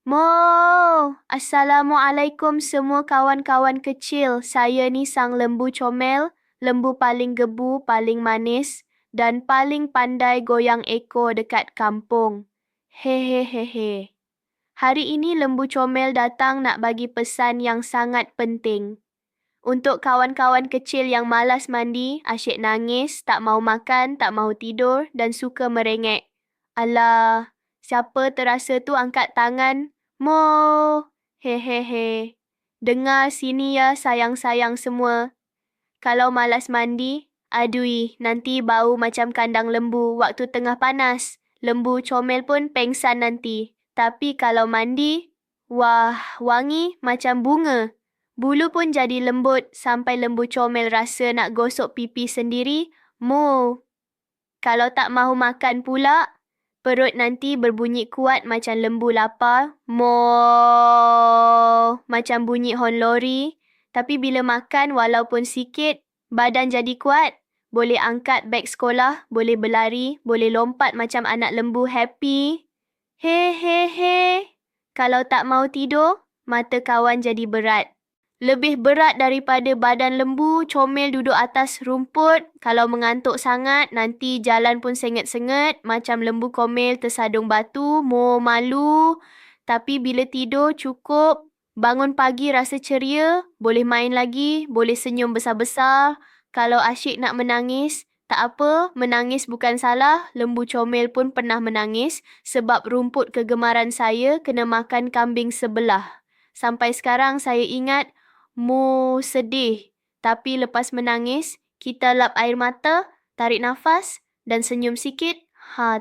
Mo! Assalamualaikum semua kawan-kawan kecil. Saya ni sang lembu comel, lembu paling gebu, paling manis dan paling pandai goyang ekor dekat kampung. Hehehehe. Hari ini lembu comel datang nak bagi pesan yang sangat penting. Untuk kawan-kawan kecil yang malas mandi, asyik nangis, tak mau makan, tak mau tidur dan suka merengek. Alah, siapa terasa tu angkat tangan. Mo! Hehehe. Dengar sini ya sayang-sayang semua. Kalau malas mandi, adui, nanti bau macam kandang lembu waktu tengah panas. Lembu comel pun pengsan nanti. Tapi kalau mandi, wah, wangi macam bunga. Bulu pun jadi lembut sampai lembu comel rasa nak gosok pipi sendiri. Mo! Kalau tak mahu makan pula, perut nanti berbunyi kuat macam lembu lapar. Mo! Macam bunyi hon lori. Tapi bila makan walaupun sikit, badan jadi kuat. Boleh angkat beg sekolah, boleh berlari, boleh lompat macam anak lembu happy. Hehehe. Kalau tak mau tidur, mata kawan jadi berat. Lebih berat daripada badan lembu, comel duduk atas rumput. Kalau mengantuk sangat, nanti jalan pun senget-senget. Macam lembu comel tersadung batu, mo malu. Tapi bila tidur cukup, bangun pagi rasa ceria, boleh main lagi, boleh senyum besar-besar. Kalau asyik nak menangis, tak apa, menangis bukan salah. Lembu comel pun pernah menangis sebab rumput kegemaran saya kena makan kambing sebelah. Sampai sekarang saya ingat, Mo sedih. Tapi lepas menangis, kita lap air mata, tarik nafas dan senyum sikit.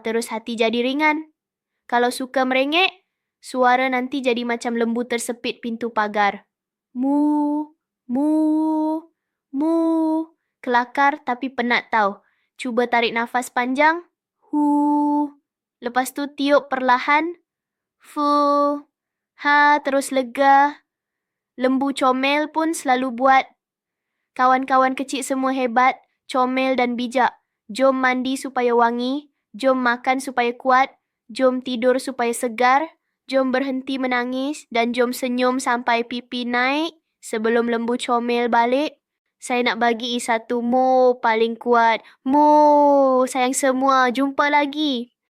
Terus hati jadi ringan. Kalau suka merengek, suara nanti jadi macam lembu tersepit pintu pagar. Mu, mu, mu. Kelakar tapi penat tau. Cuba tarik nafas panjang. Hu. Lepas tu tiup perlahan. Fu. Terus lega. Lembu comel pun selalu buat. Kawan-kawan kecil semua hebat, comel dan bijak. Jom mandi supaya wangi, jom makan supaya kuat, jom tidur supaya segar, jom berhenti menangis dan jom senyum sampai pipi naik sebelum lembu comel balik. Saya nak bagi satu mo paling kuat. Mo, sayang semua, jumpa lagi.